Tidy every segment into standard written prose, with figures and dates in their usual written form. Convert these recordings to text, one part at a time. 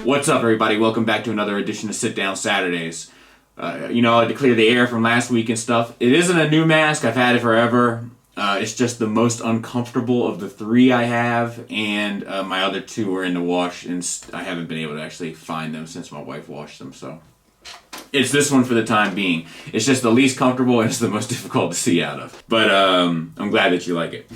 What's up, everybody? Welcome back to another edition of Sit Down Saturdays. You know, I had to clear the air from last week and stuff. It isn't a new mask. I've had it forever. It's just the most uncomfortable of the three I have, and my other two are in the wash, and I haven't been able to actually find them since my wife washed them, so it's this one for the time being. It's just the least comfortable, and it's the most difficult to see out of. But I'm glad that you like it.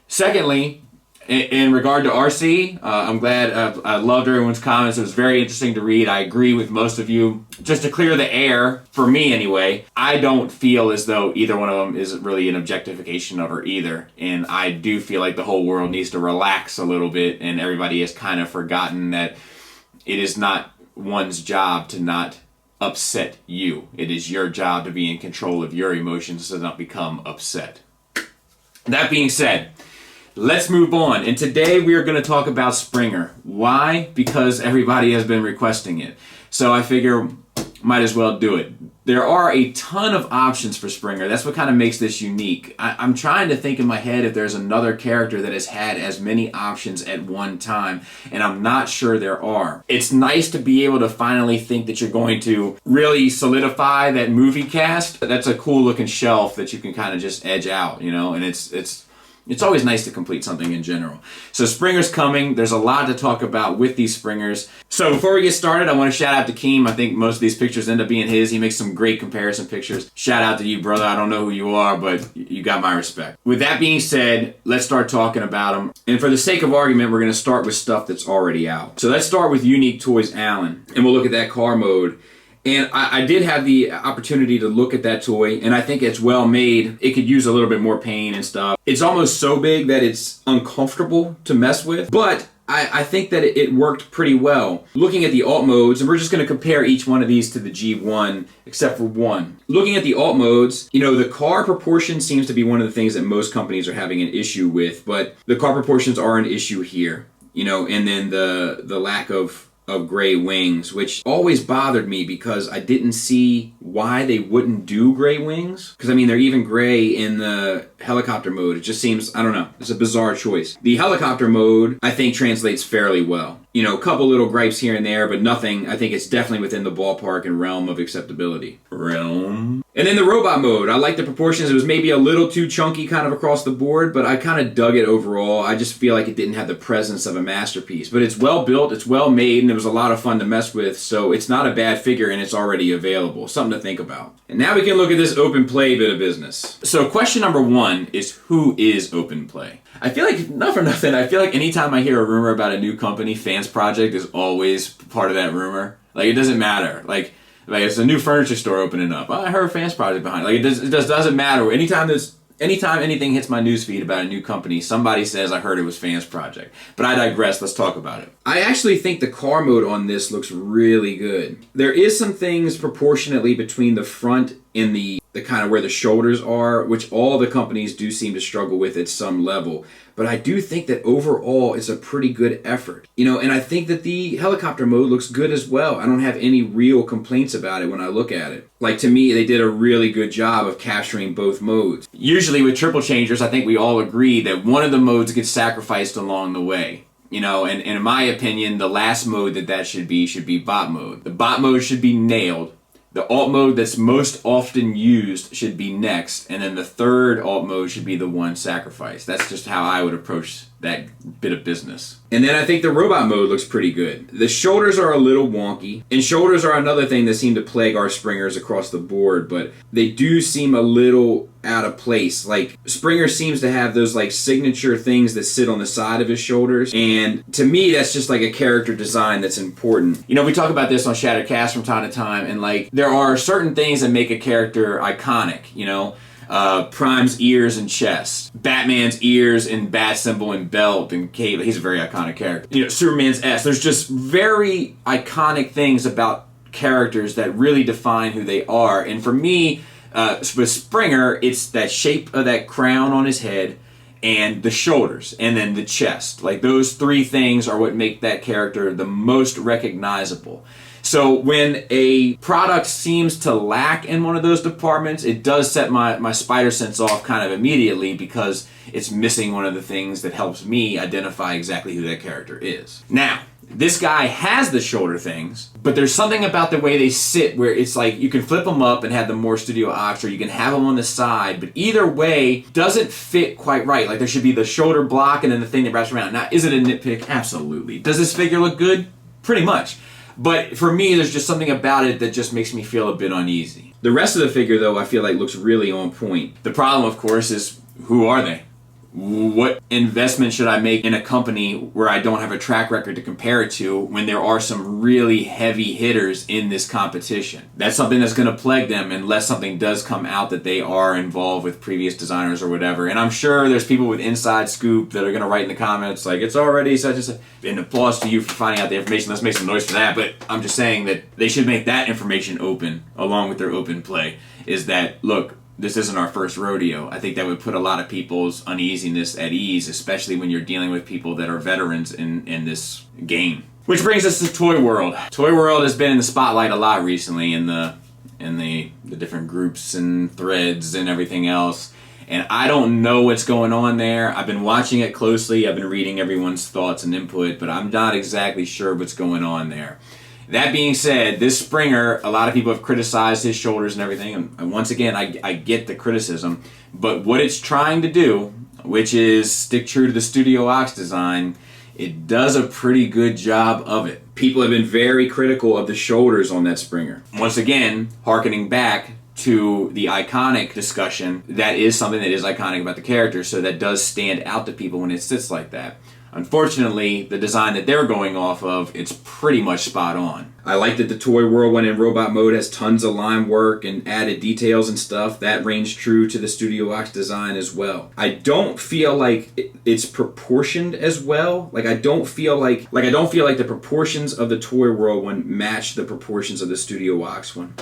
Secondly, in regard to RC, I'm glad, I loved everyone's comments. It was very interesting to read. I agree with most of you. Just to clear the air, for me anyway, I don't feel as though either one of them is really an objectification of her either. And I do feel like the whole world needs to relax a little bit, and everybody has kind of forgotten that it is not one's job to not upset you. It is your job to be in control of your emotions to not become upset. That being said, let's move on. And today we are going to talk about Springer. Why? Because everybody has been requesting it. So I figure might as well do it. There are a ton of options for Springer. That's what kind of makes this unique. I'm trying to think in my head if there's another character that has had as many options at one time, and I'm not sure there are. It's nice to be able to finally think that you're going to really solidify that movie cast. That's a cool looking shelf that you can kind of just edge out, you know, and it's always nice to complete something in general. So Springer's coming. There's a lot to talk about with these Springers. So before we get started, I want to shout out to Keem. I think most of these pictures end up being his. He makes some great comparison pictures. Shout out to you, brother. I don't know who you are, but you got my respect. With that being said, let's start talking about them. And for the sake of argument, we're going to start with stuff that's already out. So let's start with Unique Toys Allen, and we'll look at that car mode. And I did have the opportunity to look at that toy, and I think it's well made. It could use a little bit more paint and stuff. It's almost so big that it's uncomfortable to mess with, but I think that it worked pretty well. Looking at the alt modes, and we're just going to compare each one of these to the G1, except for one. Looking at the alt modes, you know, the car proportion seems to be one of the things that most companies are having an issue with, but the car proportions are an issue here, you know, and then the lack of gray wings, which always bothered me because I didn't see why they wouldn't do gray wings. Because, I mean, they're even gray in the helicopter mode. It just seems, I don't know, it's a bizarre choice. The helicopter mode, I think, translates fairly well. You know, a couple little gripes here and there, but nothing. I think it's definitely within the ballpark and realm of acceptability. And then the robot mode, I like the proportions. It was maybe a little too chunky kind of across the board, but I kind of dug it overall. I just feel like it didn't have the presence of a masterpiece. But it's well built, it's well made, and it was a lot of fun to mess with, so it's not a bad figure and it's already available. Something to think about. And now we can look at this open play bit of business. So question number one is, who is open play? I feel like, not for nothing, I feel like anytime I hear a rumor about a new company, Fans Project is always part of that rumor. Like, it doesn't matter. Like it's a new furniture store opening up. I heard Fans Project behind it. Like, it just doesn't matter. Anytime anything hits my newsfeed about a new company, somebody says, I heard it was Fans Project. But I digress. Let's talk about it. I actually think the car mode on this looks really good. There is some things proportionately between the front and the kind of where the shoulders are, which all the companies do seem to struggle with at some level. But I do think that overall it's a pretty good effort. You know, and I think that the helicopter mode looks good as well. I don't have any real complaints about it when I look at it. Like, to me, they did a really good job of capturing both modes. Usually with triple changers, I think we all agree that one of the modes gets sacrificed along the way. You know, and in my opinion, the last mode that should be bot mode. The bot mode should be nailed. The alt mode that's most often used should be next, and then the third alt mode should be the one sacrificed. That's just how I would approach that bit of business. And then I think the robot mode looks pretty good. The shoulders are a little wonky, and shoulders are another thing that seem to plague our Springers across the board, but they do seem a little out of place. Like, Springer seems to have those like signature things that sit on the side of his shoulders, and to me that's just like a character design that's important. You know, we talk about this on Shattered Cast from time to time, and like, there are certain things that make a character iconic, you know. Prime's ears and chest, Batman's ears and bat symbol and belt and cape. He's a very iconic character. You know, Superman's S. There's just very iconic things about characters that really define who they are. And for me, with Springer, it's that shape of that crown on his head and the shoulders and then the chest. Like, those three things are what make that character the most recognizable. So when a product seems to lack in one of those departments, it does set my spider sense off kind of immediately, because it's missing one of the things that helps me identify exactly who that character is. Now, This guy has the shoulder things, but there's something about the way they sit where it's like you can flip them up and have them more Studio Ox, or you can have them on the side, but either way doesn't fit quite right. Like there should be the shoulder block and then the thing that wraps around. Now, is it a nitpick? Absolutely. Does this figure look good? Pretty much. But for me, there's just something about it that just makes me feel a bit uneasy. The rest of the figure, though, I feel like looks really on point. The problem, of course, is who are they? What investment should I make in a company where I don't have a track record to compare it to when there are some really heavy hitters in this competition? That's something that's going to plague them unless something does come out that they are involved with previous designers or whatever. And I'm sure there's people with inside scoop that are going to write in the comments like, it's already such and such. And applause to you for finding out the information. Let's make some noise for that. But I'm just saying that they should make that information open along with their open play. Is that, look, this isn't our first rodeo. I think that would put a lot of people's uneasiness at ease, especially when you're dealing with people that are veterans in this game. Which brings us to Toy World. Toy World has been in the spotlight a lot recently in the different groups and threads and everything else. And I don't know what's going on there. I've been watching it closely. I've been reading everyone's thoughts and input, but I'm not exactly sure what's going on there. That being said, this Springer, a lot of people have criticized his shoulders and everything, and once again, I get the criticism, but what it's trying to do, which is stick true to the Studio Ox design, it does a pretty good job of it. People have been very critical of the shoulders on that Springer. Once again, hearkening back to the iconic discussion, that is something that is iconic about the character, so that does stand out to people when it sits like that. Unfortunately, the design that they're going off of, it's pretty much spot on. I like that the Toy World one in robot mode has tons of line work and added details and stuff. That rings true to the Studio Ox design as well. I don't feel like it's proportioned as well. I don't feel like the proportions of the Toy World one match the proportions of the Studio Ox one.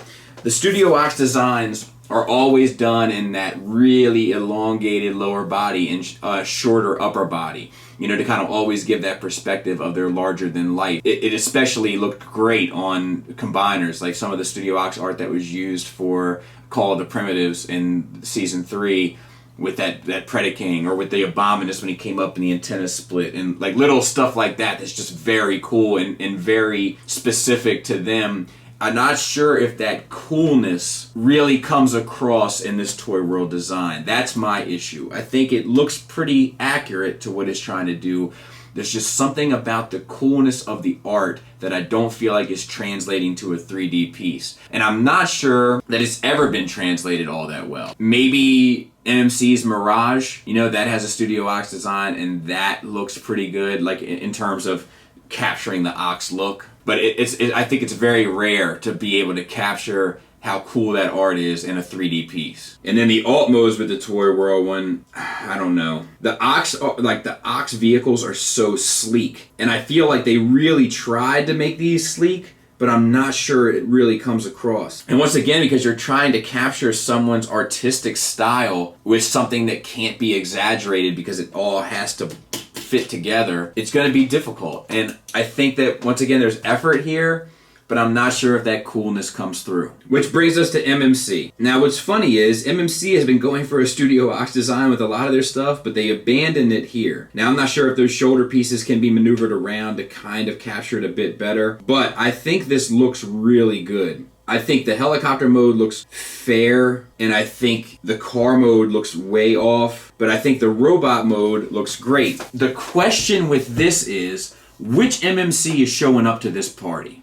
The Studio Ox designs are always done in that really elongated lower body and shorter upper body, to kind of always give that perspective of their larger than life. It especially looked great on combiners, like some of the Studio Ox art that was used for Call of the Primitives in Season 3 with that Predaking, or with the Abominus when he came up and the antenna split, and like little stuff like that that's just very cool and very specific to them. I'm not sure if that coolness really comes across in this Toy World design. That's my issue. I think it looks pretty accurate to what it's trying to do. There's just something about the coolness of the art that I don't feel like is translating to a 3D piece. And I'm not sure that it's ever been translated all that well. Maybe MMC's Mirage, that has a Studio Ox design, and that looks pretty good, like in terms of capturing the Ox look. But I think it's very rare to be able to capture how cool that art is in a 3D piece. And then the alt modes with the Toy World one, I don't know. The Ox vehicles are so sleek, and I feel like they really tried to make these sleek, but I'm not sure it really comes across. And once again, because you're trying to capture someone's artistic style with something that can't be exaggerated because it all has to fit together, it's going to be difficult. And I think that once again there's effort here, but I'm not sure if that coolness comes through. Which brings us to MMC. Now what's funny is MMC has been going for a Studio Ox design with a lot of their stuff, but they abandoned it here. Now I'm not sure if those shoulder pieces can be maneuvered around to kind of capture it a bit better, but I think this looks really good. I think the helicopter mode looks fair, and I think the car mode looks way off, but I think the robot mode looks great. The question with this is, which MMC is showing up to this party?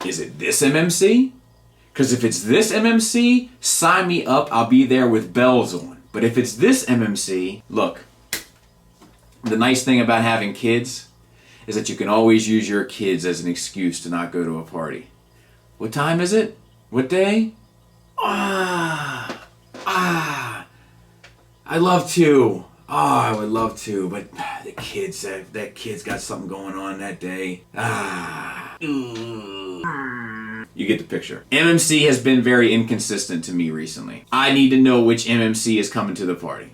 Is it this MMC? Because if it's this MMC, sign me up, I'll be there with bells on. But if it's this MMC, look, the nice thing about having kids is that you can always use your kids as an excuse to not go to a party. What time is it? What day? I'd love to. I would love to, but the kids, that kid's got something going on that day. You get the picture. MMC has been very inconsistent to me recently. I need to know which MMC is coming to the party.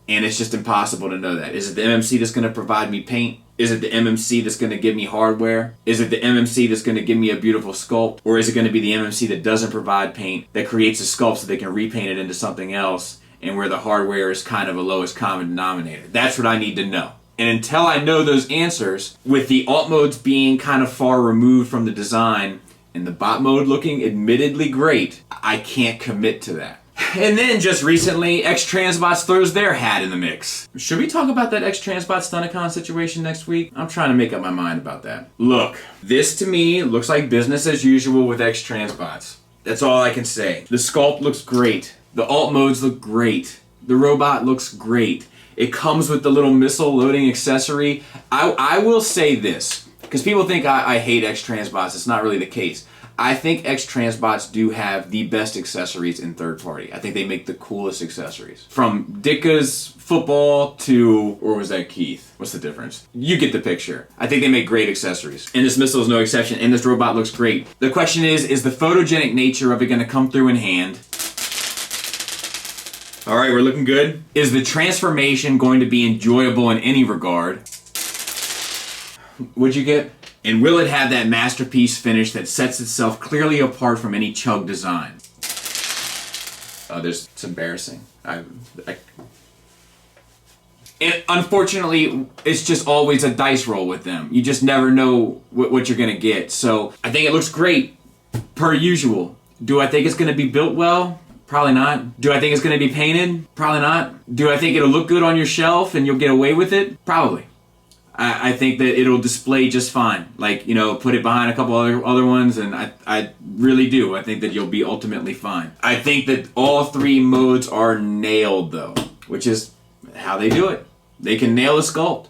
And it's just impossible to know that. Is it the MMC that's going to provide me paint? Is it the MMC that's going to give me hardware? Is it the MMC that's going to give me a beautiful sculpt? Or is it going to be the MMC that doesn't provide paint, that creates a sculpt so they can repaint it into something else, and where the hardware is kind of a lowest common denominator? That's what I need to know. And until I know those answers, with the alt modes being kind of far removed from the design and the bot mode looking admittedly great, I can't commit to that. And then just recently, X-Transbots throws their hat in the mix. Should we talk about that X-Transbots Stunticon situation next week? I'm trying to make up my mind about that. Look, this to me looks like business as usual with X-Transbots. That's all I can say. The sculpt looks great. The alt modes look great. The robot looks great. It comes with the little missile loading accessory. I will say this, because people think I hate X-Transbots. It's not really the case. I think X-Transbots do have the best accessories in third party. I think they make the coolest accessories. From Dicka's football to, or was that Keith? What's the difference? You get the picture. I think they make great accessories. And this missile is no exception, and this robot looks great. The question is the photogenic nature of it going to come through in hand? All right, we're looking good. Is the transformation going to be enjoyable in any regard? What'd you get? And will it have that masterpiece finish that sets itself clearly apart from any chug design? Oh, it's embarrassing. And unfortunately, it's just always a dice roll with them. You just never know what you're gonna get. So I think it looks great, per usual. Do I think it's gonna be built well? Probably not. Do I think it's gonna be painted? Probably not. Do I think it'll look good on your shelf and you'll get away with it? Probably. I think that it'll display just fine. Like, you know, put it behind a couple other ones, and I really do. I think that you'll be ultimately fine. I think that all three modes are nailed, though, which is how they do it. They can nail a sculpt.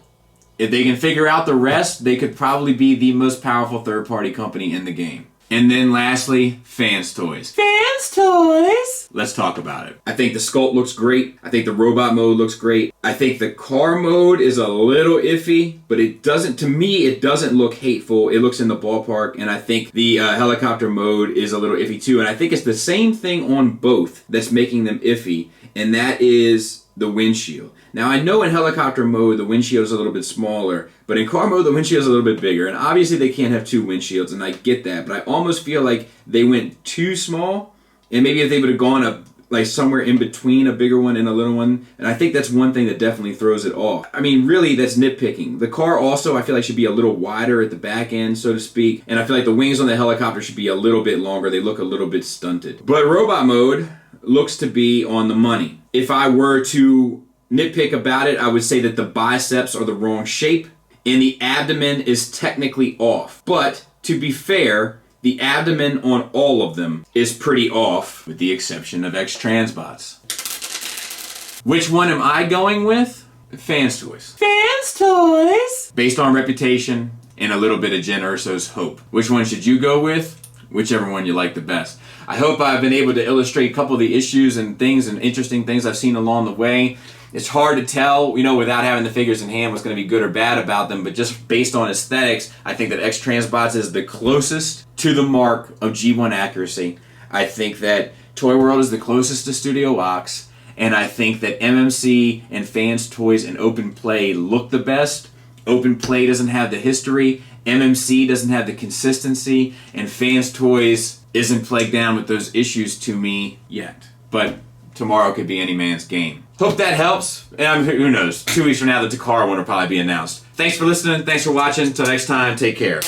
If they can figure out the rest, they could probably be the most powerful third-party company in the game. And then lastly, Fans Toys. Fans Toys! Let's talk about it. I think the sculpt looks great. I think the robot mode looks great. I think the car mode is a little iffy, but it doesn't, to me, it doesn't look hateful. It looks in the ballpark, and I think the helicopter mode is a little iffy too. And I think it's the same thing on both that's making them iffy, and that is the windshield. Now, I know in helicopter mode, the windshield is a little bit smaller, but in car mode, the windshield is a little bit bigger. And obviously, they can't have two windshields, and I get that. But I almost feel like they went too small, and maybe if they would have gone like somewhere in between a bigger one and a little one, and I think that's one thing that definitely throws it off. I mean, really, that's nitpicking. The car also, I feel like, should be a little wider at the back end, so to speak, and I feel like the wings on the helicopter should be a little bit longer. They look a little bit stunted. But robot mode looks to be on the money. If I were to nitpick about it, I would say that the biceps are the wrong shape and the abdomen is technically off. But to be fair, the abdomen on all of them is pretty off, with the exception of X-Transbots. Which one am I going with? Fans Toys. Fans Toys! Based on reputation and a little bit of Jen Urso's hope. Which one should you go with? Whichever one you like the best. I hope I've been able to illustrate a couple of the issues and things and interesting things I've seen along the way. It's hard to tell, you know, without having the figures in hand what's going to be good or bad about them, but just based on aesthetics, I think that X-Transbots is the closest to the mark of G1 accuracy. I think that Toy World is the closest to Studio Ox, and I think that MMC and Fans Toys and Open Play look the best. Open Play doesn't have the history, MMC doesn't have the consistency, and Fans Toys isn't plagued down with those issues to me yet. But tomorrow could be any man's game. Hope that helps. And who knows? 2 weeks from now, the Takara one will probably be announced. Thanks for listening. Thanks for watching. Until next time, take care.